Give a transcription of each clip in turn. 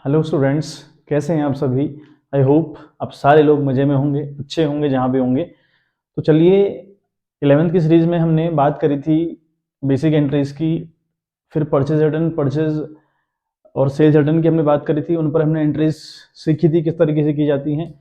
Hello students, कैसे हैं आप सभी। आई होप आप सारे लोग मज़े में होंगे, अच्छे होंगे जहाँ भी होंगे। तो चलिए, 11th की सीरीज़ में हमने बात करी थी बेसिक एंट्रीज़ की, फिर परचेज रिटर्न, परचेज और सेल्स रिटर्न की हमने बात करी थी। उन पर हमने एंट्रीज सीखी थी किस तरीके से की जाती हैं।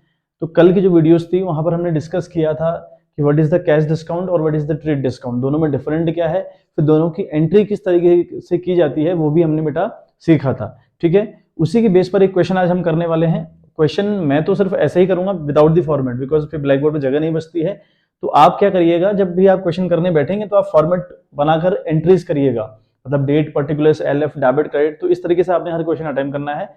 तो कल की जो वीडियोस थी वहाँ पर हमने डिस्कस किया था कि what is the cash discount और what is the trade discount, दोनों में डिफरेंट क्या है, फिर दोनों की एंट्री किस तरीके से की जाती है वो भी हमने बेटा सीखा था। ठीक है, उसी के बेस पर एक क्वेश्चन आज हम करने वाले हैं। क्वेश्चन मैं तो सिर्फ ऐसे ही करूंगा विदाउट द फॉर्मेट, बिकॉज फिर ब्लैक बोर्ड पर जगह नहीं बचती है। तो आप क्या करिएगा, जब भी आप क्वेश्चन करने बैठेंगे तो आप फॉर्मेट बनाकर एंट्रीज करिएगा, मतलब date, particulars, LF, debit, credit. तो इस तरीके से आपने हर क्वेश्चन अटेम्प्ट करना है।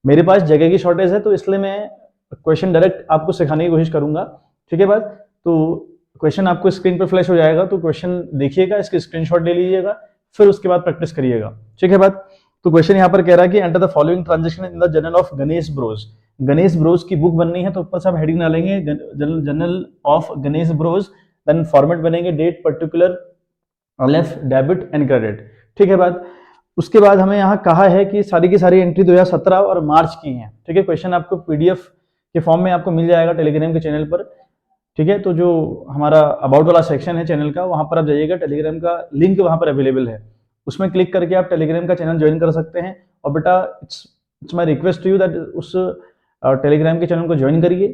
मेरे पास जगह की शॉर्टेज है तो इसलिए मैं क्वेश्चन डायरेक्ट आपको सिखाने की कोशिश करूंगा। ठीक है बात। तो क्वेश्चन आपको स्क्रीन पर फ्लैश हो जाएगा, तो क्वेश्चन देखिएगा, इसकी स्क्रीनशॉट ले लीजिएगा, फिर उसके बाद प्रैक्टिस करिएगा। ठीक है बात। तो क्वेश्चन यहाँ पर कह रहा है कि enter the following transaction in the journal of Ganesh bros. Ganesh bros की बुक बननी है तो ऊपर से आप हेडिंग डालेंगे journal of Ganesh bros, then format बनेंगे date, particular, left, debit and credit. ठीक है बात। उसके बाद हमें यहाँ कहा है कि सारी की सारी एंट्री 2017 और मार्च की हैं। ठीक है, क्वेश्चन आपको पीडीएफ के फॉर्म में आपको मिल जाएगा टेलीग्राम के चैनल पर। ठीक है, तो जो हमारा अबाउट वाला सेक्शन है चैनल का, वहां पर आप जाइएगा, टेलीग्राम का लिंक वहां पर अवेलेबल है, उसमें क्लिक करके आप टेलीग्राम का चैनल ज्वाइन कर सकते हैं। और बेटा it's my request to you that उस टेलीग्राम के चैनल को ज्वाइन करिए।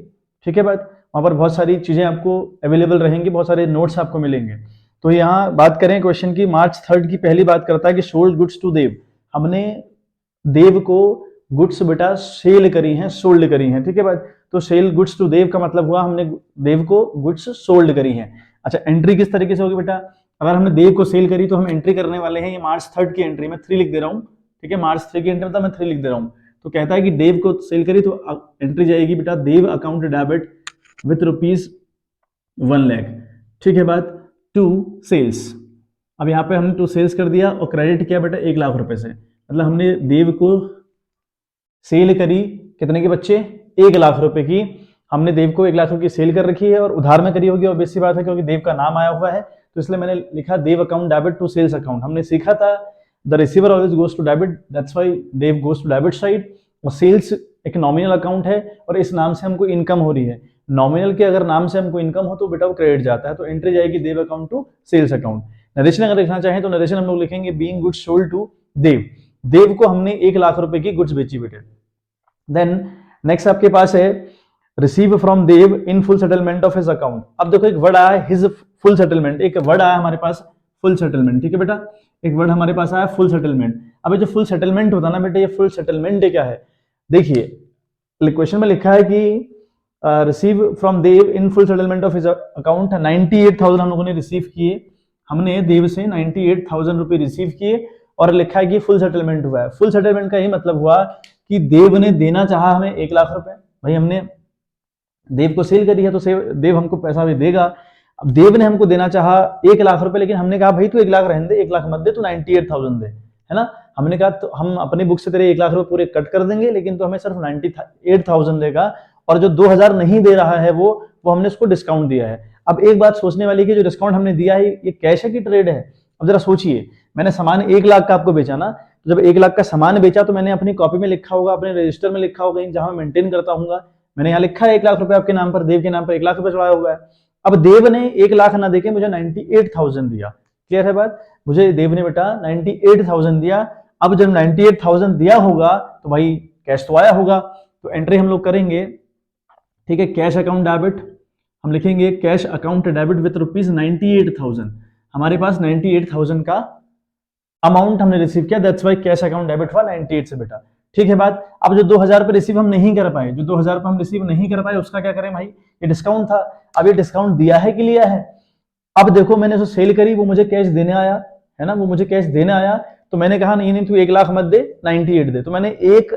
ठीक है बात। वहां पर बहुत सारी चीजें आपको अवेलेबल रहेंगी, बहुत सारे नोट्स आपको मिलेंगे। तो यहाँ बात करें क्वेश्चन की, मार्च 3 की पहली बात करता है कि सोल्ड गुड्स टू देव। हमने देव को गुड्स बेटा सेल करी हैं, सोल्ड करी हैं। ठीक है बात। तो सेल गुड्स टू देव का मतलब हुआ हमने देव को गुड्स सोल्ड करी हैं। अच्छा, एंट्री किस तरीके से होगी बेटा, अगर हमने देव को सेल करी तो हम एंट्री करने वाले हैं ये मार्च 3 की एंट्री में 3 लिख दे रहा हूँ। ठीक है, मार्च 3 की एंट्री मतलब मैं 3 लिख दे रहा हूँ। तो कहता है कि देव को सेल करी तो एंट्री जाएगी बेटा देव अकाउंट डेबिट विथ ₹1,00,000। ठीक है बात। टू सेल्स, अब यहाँ पे हमने टू सेल्स कर दिया और क्रेडिट किया बेटा 1,00,000 रुपए से, मतलब हमने देव को सेल करी कितने के बच्चे, 1,00,000 रुपए की। हमने देव को 1,00,000 रुपए की सेल कर रखी है और उधार में करी होगी, और बेसिक बात है क्योंकि देव का नाम आया हुआ है तो इसलिए मैंने लिखा Dev account debit to sales account. हमने सीखा था the receiver always goes to debit, that's why Dev goes to debit side. और सेल्स एक नॉमिनल अकाउंट है और इस नाम से हमको इनकम हो रही है। नॉमिनल के अगर नाम से हमको इनकम हो तो बेटा वो क्रेडिट जाता है, तो एंट्री जाएगी Dev account to sales account. Narration अगर लिखना चाहें तो नरेशन हम लोग लिखेंगे being goods sold to Dev. Dev को हमने 1,00,000 रुपए की गुड्स बेची बेटे। देन नेक्स्ट आपके पास है receive from Dev in full settlement of his account. अब देखो एक वर्ड आया हिज फुल सेटलमेंट, एक वर्ड आया हमारे पास फुल सेटलमेंट। ठीक है बेटा, एक वर्ड हमारे पास आया फुल सेटलमेंट। अब ये जो फुल सेटलमेंट होता है ना बेटा, ये फुल सेटलमेंट क्या है, देखिए क्वेश्चन में लिखा है कि receive from Dev in full settlement of his account 98,000 हम लोगों ने रिसीव किए। हमने देव से 98,000 रुपए रिसीव किए और लिखा है कि फुल सेटलमेंट हुआ है। फुल सेटलमेंट का यही मतलब हुआ कि देव ने देना चाहा हमें 1,00,000 रुपए, भाई हमने देव को सेल करी है तो देव हमको पैसा भी देगा। अब देव ने हमको देना चाहा 1,00,000 रुपए, लेकिन हमने कहा भाई तू 1,00,000 रहने दे, 1,00,000 मत दे, तू 98,000 दे, है ना। हमने कहा तो हम अपनी बुक से तेरे 1,00,000 रुपए पूरे कट कर देंगे, लेकिन तो हमें सिर्फ 98,000 देगा, और जो 2,000 नहीं दे रहा है वो हमने उसको डिस्काउंट दिया है। अब एक बात सोचने वाली कि जो डिस्काउंट हमने दिया है ये कैश है कि ट्रेड है। अब जरा सोचिए, मैंने सामान 1,00,000 का आपको बेचा ना, तो जब 1,00,000 का सामान बेचा तो मैंने अपनी कॉपी में लिखा होगा, अपने रजिस्टर में लिखा होगा, जहां मैं मेंटेन करता हूँ, मैंने यहाँ लिखा है 1,00,000 रुपए आपके नाम पर, देव के नाम पर 1,00,000 रुपए चढ़ाया हुआ है। अब देव ने 1,00,000 ना देके मुझे 98,000 दिया। क्लियर है बात, मुझे देव ने बेटा 98,000 दिया। अब जब 98,000 दिया होगा तो भाई कैश तो आया होगा, तो एंट्री हम लोग करेंगे। ठीक है, कैश अकाउंट डेबिट, हम लिखेंगे कैश अकाउंट डेबिट विथ ₹98,000। हमारे पास 98,000 का अमाउंट हमने रिसीव किया, that's why cash account debit हुआ 98 से बेटा। ठीक है बात। अब जो 2,000 रुपए रिसीव हम नहीं कर पाए, जो 2,000 रुपए हम रिसीव नहीं कर पाए उसका क्या करें भाई, ये डिस्काउंट था। अब ये डिस्काउंट दिया है कि लिया है, अब देखो मैंने उसे सेल करी, वो मुझे कैश देने आया, है ना, वो मुझे कैश देने आया, तो मैंने कहा नहीं नहीं तू 1,00,000 मत दे, 98 दे। तो मैंने एक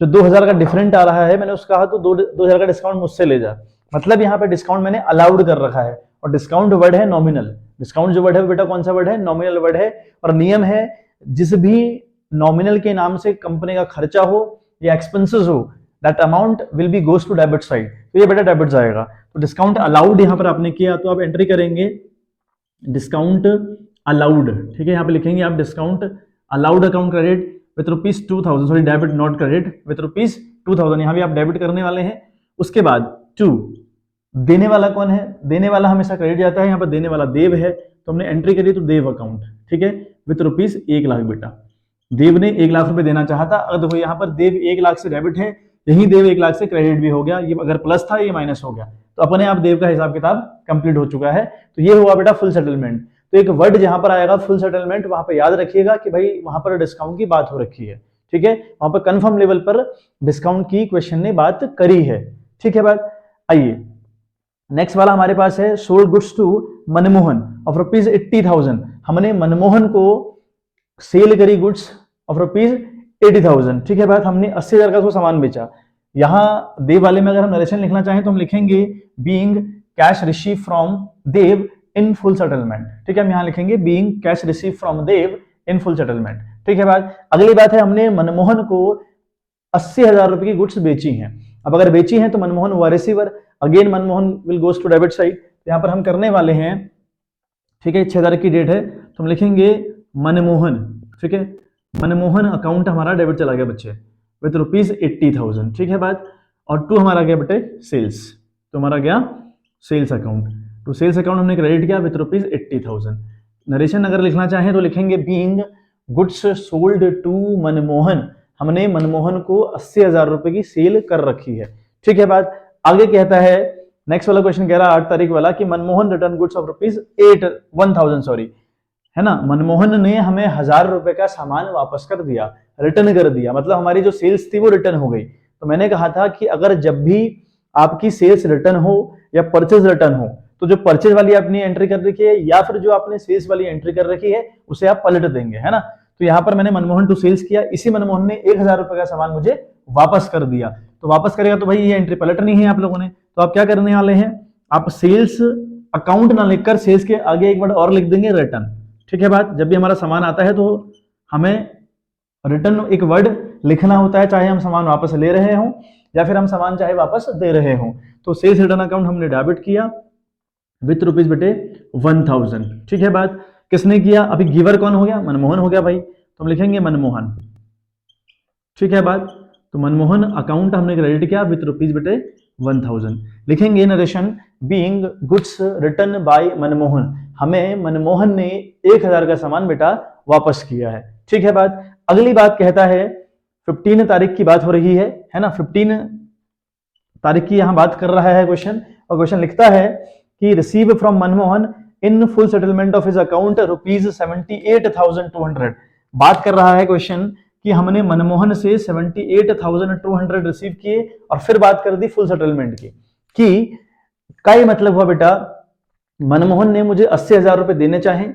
जो 2,000 का डिफरेंट आ रहा है, मैंने उसका कहा तो 2,000 का डिस्काउंट मुझसे ले जा। मतलब यहाँ पे डिस्काउंट मैंने अलाउड कर रखा है, और डिस्काउंट वर्ड है नॉमिनल। डिस्काउंट जो वर्ड है बेटा कौन सा वर्ड है, नॉमिनल वर्ड है। और नियम है जिस भी नॉमिनल के नाम से कंपनी का खर्चा हो या एक्सपेंसेस हो, that amount will be goes to debit side, तो ये बेटा डेबिट जाएगा। तो डिस्काउंट अलाउड यहाँ पर आपने किया, तो आप एंट्री करेंगे डिस्काउंट अलाउड। ठीक है, यहाँ पे लिखेंगे आप discount allowed account credit with rupees 2000, sorry debit not credit, with rupees 2000, यहाँ भी आप डेबिट करने वाले हैं। उसके बाद 2, देने वाला कौन है, देने वाला हमेशा क्रेडिट जाता है, यहाँ पर देने वाला देव है, तो हमने एंट्री करी तो देव अकाउंट, ठीक है, विथ रुपीज 1 लाख बेटा, देव ने 1 लाख रुपए देना चाहा था। अगर देखो यहाँ पर देव 1 लाख से डेबिट है, यही देव 1 लाख से क्रेडिट भी हो गया, ये अगर प्लस था ये माइनस हो गया, तो अपने आप देव का हिसाब किताब कंप्लीट हो चुका है। तो ये हुआ बेटा फुल सेटलमेंट। तो एक वर्ड जहां पर आएगा फुल सेटलमेंट, वहां पर याद रखिएगा कि भाई वहां पर डिस्काउंट की बात हो रखी है, ठीक है, वहां पर कंफर्म लेवल पर डिस्काउंट की क्वेश्चन ने बात करी है, ठीक है बात। आइए नेक्स्ट वाला हमारे पास है sold goods to Manmohan of rupees 80,000। हमने मनमोहन को सेल करी गुड्स ऑफ रुपीज 80,000, ठीक है बात, हमने 80,000 का उसको सामान बेचा। यहाँ देव वाले में अगर हम नरेशन लिखना चाहें तो हम लिखेंगे being cash receive from Dev in full settlement, ठीक है, हम यहाँ लिखेंगे being cash receive from Dev in full settlement, ठीक है बात। अगली बात है हमने मनमोहन को 80,000 रुपए की गुड्स बेची हैं। अब अगर बेची हैं तो मनमोहन हुआ receiver, again Manmohan will goes to debit side, यहाँ पर हम करने वाले हैं, ठीक है, 6,000 की डेट है तो हम लिखेंगे मनमोहन, ठीक है, मनमोहन अकाउंट हमारा डेबिट चला गया बच्चे विथ रुपीज 80,000, ठीक है बात। और 2 हमारा गया बेटे सेल्स, तो हमारा गया सेल्स अकाउंट, तो सेल्स अकाउंट हमने क्रेडिट किया विथ रुपीज 80,000। नरेशन अगर लिखना चाहें तो लिखेंगे being goods sold to Manmohan, हमने मनमोहन को 80,000 रुपए की सेल कर रखी है, ठीक है बात। आगे कहता है नेक्स्ट वाला क्वेश्चन कह रहा है 8 तारीख वाला कि Manmohan return goods of rupees 1,000 sorry, है ना, मनमोहन ने हमें 1,000 रुपए का सामान वापस कर दिया, रिटर्न कर दिया, मतलब हमारी जो सेल्स थी वो रिटर्न हो गई। तो मैंने कहा था कि अगर जब भी आपकी सेल्स रिटर्न हो या परचेज रिटर्न हो, तो जो परचेज वाली आपने एंट्री कर रखी है या फिर जो आपने सेल्स वाली एंट्री कर रखी है उसे आप पलट देंगे, है ना। तो यहाँ पर मैंने मनमोहन टू सेल्स किया, इसी मनमोहन ने 1,000 रुपए का सामान मुझे वापस कर दिया, तो वापस करेगा तो भाई ये एंट्री पलटनी है आप लोगों ने। तो आप क्या करने वाले हैं, आप सेल्स अकाउंट ना लिखकर सेल्स के आगे एक वर्ड और लिख देंगे रिटर्न, ठीक है बात। जब भी हमारा सामान आता है तो हमें रिटर्न एक वर्ड लिखना होता है, चाहे हम सामान वापस ले रहे हों या फिर हम सामान चाहे वापस दे रहे हों। तो सेल्स रिटर्न अकाउंट हमने डेबिट किया विथ रुपीज बेटे 1,000, ठीक है बात। किसने किया, अभी गिवर कौन हो गया, मनमोहन हो गया भाई, तो हम लिखेंगे मनमोहन, ठीक है बात। तो मनमोहन अकाउंट हमने क्रेडिट किया विथ रुपीज बेटे 1,000। लिखेंगे narration being goods return by Manmohan, हमें मनमोहन ने 1,000 का सामान बेटा वापस किया है, ठीक है बात। अगली बात कहता है 15 तारीख की बात हो रही है ना, 15 तारीख की यहां बात कर रहा है क्वेश्चन, और क्वेश्चन लिखता है कि receive from Manmohan in full settlement of his account rupees 78,200। बात कर रहा है क्वेश्चन कि हमने मनमोहन से 78,200 रिसीव किए और फिर बात कर दी फुल सेटलमेंट की, कि का ये मतलब हुआ बेटा मनमोहन ने मुझे 80,000 रुपए देने चाहे,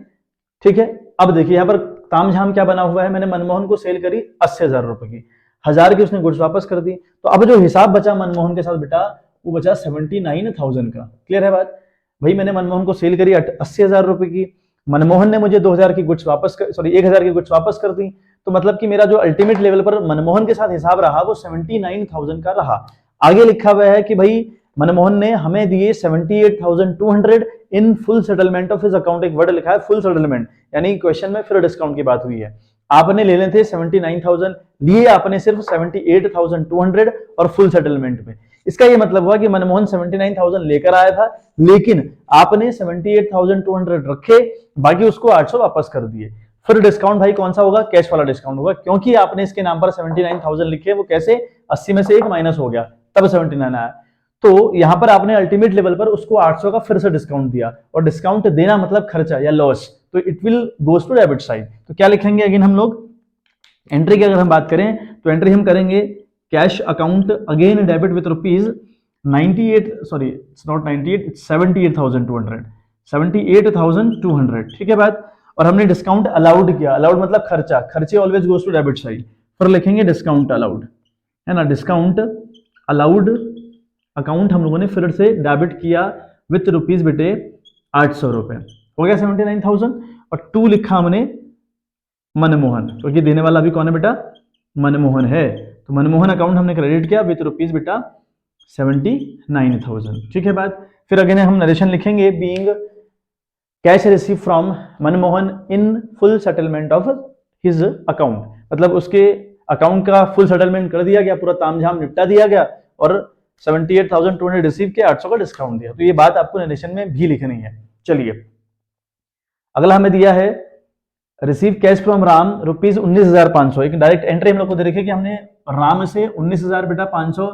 ठीक है। अब देखिए यहाँ पर तामझाम क्या बना हुआ है, मैंने मनमोहन को सेल करी 80,000 रुपए की, 1,000 की उसने गुड्स वापस कर दी, तो अब जो हिसाब बचा मनमोहन के साथ बेटा वो बचा 79,000 का। क्लियर है बात, भाई मैंने मनमोहन को सेल करी 80,000 रुपए की, मनमोहन ने मुझे 2,000 की गुड्स वापस सॉरी 1,000 की गुड्स वापस कर दी, तो मतलब कि मेरा जो अल्टीमेट लेवल पर मनमोहन के साथ हिसाब रहा वो 79,000 का रहा। आगे लिखा हुआ है कि भाई मनमोहन ने हमें दिए 78,200 इन full settlement of his account, एक वर्ड लिखा है फुल सेटलमेंट, यानी क्वेश्चन में फिर डिस्काउंट की बात हुई है। आपने ले लेते 79,000, लिए आपने सिर्फ 78,200 और फुल सेटलमेंट में। इसका ये मतलब हुआ कि मनमोहन 79,000 लेकर आया था, लेकिन आपने 78,200 रखे, बाकी उसको 800 वापस कर दिए। फिर डिस्काउंट भाई कौन सा होगा, कैश वाला डिस्काउंट होगा, क्योंकि आपने इसके नाम पर 79,000 लिखे, वो कैसे 80 में से एक माइनस हो गया तब 79 आया। तो यहां पर आपने अल्टीमेट लेवल पर उसको 800 का फिर से डिस्काउंट दिया, और डिस्काउंट देना मतलब खर्चा या लॉस, तो it will goes to debit side. तो क्या लिखेंगे अगेन हम लोग, एंट्री की अगर हम बात करें तो एंट्री हम करेंगे cash account again debit with rupees 78,200, ठीक है बात। और हमने डिस्काउंट अलाउड किया, अलाउड मतलब खर्चा, खर्चे always goes to debit side, फिर लिखेंगे डिस्काउंट अलाउड, है ना, डिस्काउंट अलाउड अकाउंट हम लोगों ने फिर से डेबिट किया विथ रुपीज बेटे 800 रुपए, हो गया 79,000। और 2 लिखा हमने मनमोहन, क्योंकि देने वाला अभी कौन है बेटा, मनमोहन है, तो मनमोहन अकाउंट हमने क्रेडिट किया विथ रुपीज बेटा 79,000, ठीक है बात। फिर अगेन हम नरेशन लिखेंगे being cash receive from Manmohan in full settlement of his account, मतलब उसके अकाउंट का फुल सेटलमेंट कर दिया गया, पूरा तामझाम निपटा दिया गया और 78,200 रिसीव किया, 800 का डिस्काउंट दिया। तो ये बात आपको नरेशन में भी लिखनी है। चलिए अगला हमें दिया है receive cash from Ram rupees 19,500। एक डायरेक्ट एंट्री हम लोग को दे रखी है कि हमने राम से 19,500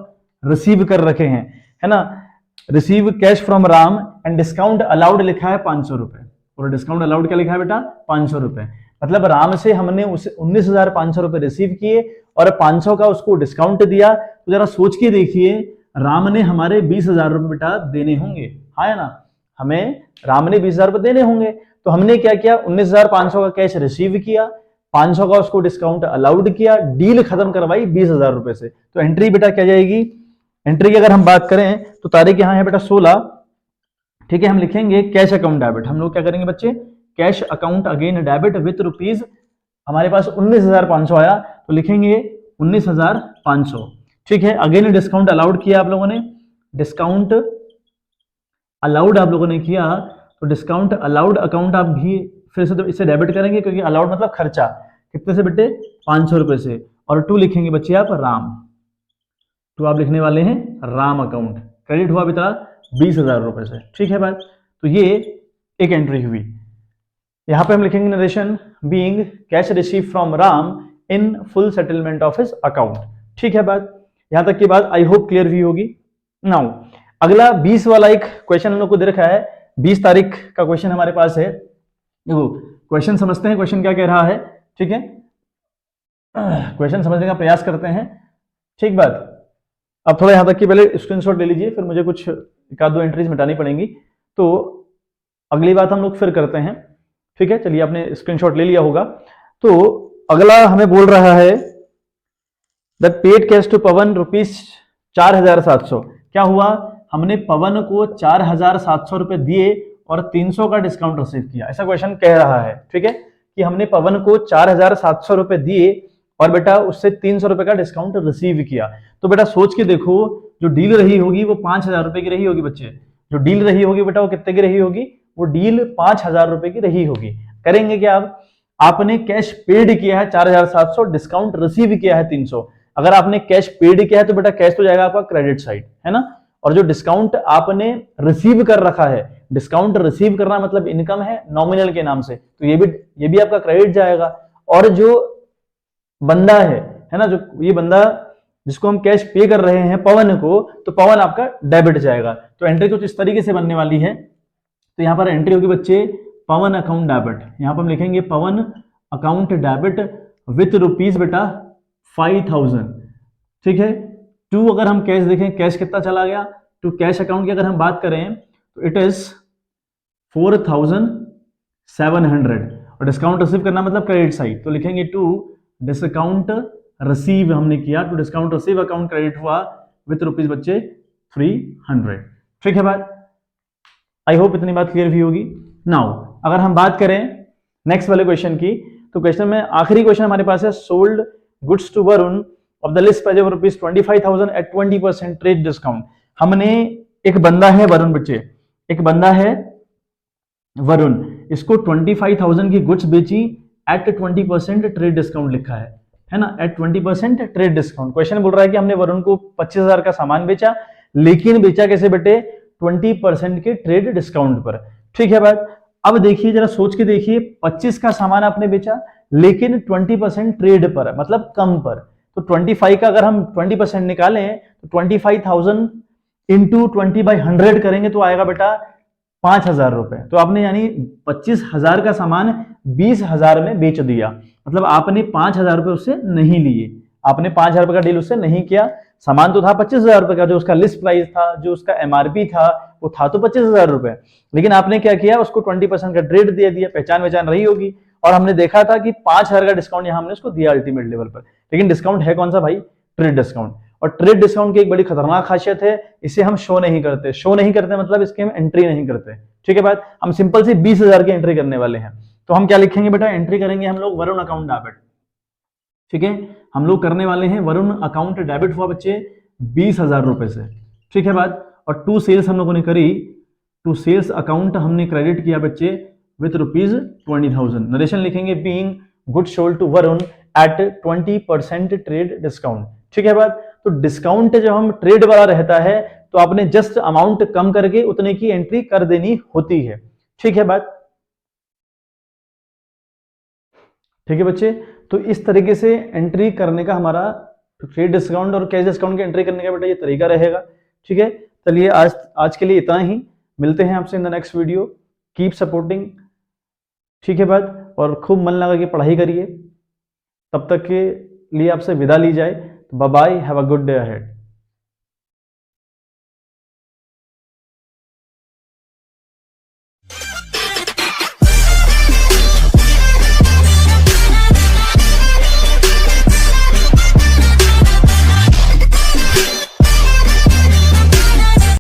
रिसीव कर रखे हैं, है ना। Receive cash from Ram and discount allowed लिखा है 500 रुपए, और डिस्काउंट अलाउड क्या लिखा है बेटा 500 रुपए। मतलब राम से हमने उसे 19,500 रुपए रिसीव किए और 500 का उसको डिस्काउंट दिया। तो जरा सोच के देखिए, राम ने हमारे 20,000 रुपए बेटा देने होंगे, हाँ है ना, हमें राम ने 20,000 रुपए देने होंगे। तो हमने क्या किया, 19,500 का कैश रिसीव किया, 500 का उसको डिस्काउंट अलाउड किया, डील खत्म करवाई 20,000 रुपए से। तो एंट्री बेटा क्या जाएगी, एंट्री की अगर हम बात करें तो तारीख यहाँ है बेटा 16, ठीक है। हम लिखेंगे कैश अकाउंट डेबिट। हम लोग क्या करेंगे बच्चे, cash account again debit with rupees, हमारे पास 19,500 आया तो लिखेंगे 19,500, ठीक है। अगेन डिस्काउंट अलाउड किया आप लोगों ने, डिस्काउंट अलाउड आप लोगों ने किया, तो डिस्काउंट अलाउड अकाउंट आप भी फिर से तो इसे डेबिट करेंगे, क्योंकि अलाउड मतलब खर्चा, कितने से बेटे 500 रुपए से। और टू लिखेंगे बच्चे आप राम, तो आप लिखने वाले हैं राम अकाउंट, क्रेडिट हुआ बेटा 20,000 रुपए से, ठीक है बात। तो ये एक एंट्री हुई। यहां पे हम लिखेंगे narration being cash receive from Ram in full settlement of his account, ठीक है बात। यहां तक की बात आई होप क्लियर हुई होगी। नाउ अगला 20 वाला एक क्वेश्चन हम लोग को दे रखा है, 20 तारीख का क्वेश्चन हमारे पास है। देखो क्वेश्चन समझते हैं, क्वेश्चन क्या कह रहा है, ठीक है। क्वेश्चन समझने का प्रयास करते हैं, ठीक बात। अब थोड़ा यहां तक कि पहले स्क्रीनशॉट ले लीजिए, फिर मुझे कुछ एक आध दो एंट्रीज मिटानी पड़ेंगी, तो अगली बात हम लोग फिर करते हैं, ठीक है। चलिए आपने स्क्रीनशॉट ले लिया होगा। तो अगला हमें बोल रहा है that paid cash to Pawan rupees 4,700। क्या हुआ, हमने पवन को 4,700 रुपए दिए और 300 का डिस्काउंट रिसीव किया, ऐसा क्वेश्चन कह रहा है, ठीक है, कि हमने पवन को 4,700 रुपए दिए और बेटा उससे 300 रुपए का डिस्काउंट रिसीव किया। तो बेटा सोच के देखो, जो डील रही होगी वो 5,000 रुपए की रही होगी बच्चे, जो डील रही होगी बेटा वो कितने की रही होगी, वो डील 5,000 रुपए की रही होगी। करेंगे क्या, अब आपने कैश पेड किया है 4,700, डिस्काउंट रिसीव किया है 300। अगर आपने कैश पेड किया है तो बेटा कैश तो जाएगा आपका क्रेडिट साइड, है ना, और जो डिस्काउंट आपने रिसीव कर रखा है, डिस्काउंट रिसीव करना मतलब इनकम है नॉमिनल के नाम से, तो ये भी आपका क्रेडिट जाएगा। और जो बंदा है ना, जो ये बंदा जिसको हम कैश पे कर रहे हैं पवन को, तो पवन आपका डेबिट जाएगा। तो एंट्री कुछ इस तरीके से बनने वाली है। तो यहां पर एंट्री होगी बच्चे पवन अकाउंट डेबिट, यहां पर हम लिखेंगे पवन अकाउंट डेबिट विथ रुपीज बेटा 5,000, ठीक है। टू अगर हम कैश देखें, कैश कितना चला गया, टू कैश अकाउंट की अगर हम बात करें तो इट इज 4,700, और डिस्काउंट रिसीव करना मतलब क्रेडिट साइड, तो लिखेंगे टू डिस्काउंट रिसीव हमने किया, to discount receive account credit हुआ विथ रुपीज बच्चे 300, ठीक है बात। आई होप इतनी बात क्लियर भी होगी। नाउ अगर हम बात करें नेक्स्ट वाले क्वेश्चन की, तो क्वेश्चन में आखिरी क्वेश्चन हमारे पास है sold goods to Varun of the list price of rupees 25,000 at 20% trade discount. हमने एक बंदा है वरुण बच्चे, एक बंदा है वरुण, इसको 25,000 की गुड्स बेची एट 20% ट्रेड डिस्काउंट लिखा है ना, एट 20% ट्रेड डिस्काउंट। क्वेश्चन बोल रहा है कि हमने वरुण को 25,000 का सामान बेचा, लेकिन बेचा कैसे बेटे, 20% के ट्रेड डिस्काउंट पर, ठीक है बात। अब देखिए जरा सोच के देखिए, 25 का सामान आपने बेचा लेकिन 20% ट्रेड पर, मतलब कम पर, तो 25 का अगर हम 20% निकालें तो 25,000 इंटू 20/100 करेंगे तो आएगा बेटा 5,000 रुपए। तो आपने यानी 25,000 का सामान 20,000 में बेच दिया, मतलब आपने 5,000 रुपए उससे नहीं लिए, आपने 5,000 रुपए का डील उससे नहीं किया। सामान तो था 25,000 रुपए का, जो उसका लिस्ट प्राइस था, जो उसका एमआरपी था, वो था तो 25,000 रुपए, लेकिन आपने क्या किया, उसको 20% का ट्रेड दे दिया, पहचान रही होगी, और हमने देखा था कि 5,000 का डिस्काउंट यहां हमने उसको दिया अल्टीमेट लेवल पर। लेकिन डिस्काउंट है कौन सा भाई, ट्रेड डिस्काउंट। और ट्रेड डिस्काउंट की एक बड़ी खतरनाक खासियत है, इसे हम शो नहीं करते, शो नहीं करते मतलब इसके हम एंट्री नहीं करते, ठीक है बात। हम सिंपल सी 20,000 की एंट्री करने वाले हैं। तो हम क्या लिखेंगे बेटा, एंट्री करेंगे हम लोग वरुण अकाउंट डेबिट, ठीक है। हम लोग करने वाले हैं वरुण अकाउंट डेबिट हुआ बच्चे 20,000 रुपए से, ठीक है बात। और टू सेल्स हम लोगों ने करी, टू सेल्स अकाउंट हमने क्रेडिट किया बच्चे विथ रुपीज 20,000। नरेशन लिखेंगे being good sold to Varun at 20% trade discount. ठीक है बात। तो डिस्काउंट जब हम ट्रेड वाला रहता है तो आपने जस्ट अमाउंट कम करके उतने की एंट्री कर देनी होती है। ठीक है बात। ठीक है बच्चे, तो इस तरीके से एंट्री करने का हमारा ट्रेड डिस्काउंट और कैश डिस्काउंट की एंट्री करने का बेटा ये तरीका रहेगा। ठीक है, चलिए आज आज के लिए इतना ही। मिलते हैं आपसे in the next video. Keep supporting. ठीक है बात, और खूब मन लगा के पढ़ाई करिए। तब तक के लिए आपसे विदा ली जाए। Bye bye, have a good day ahead.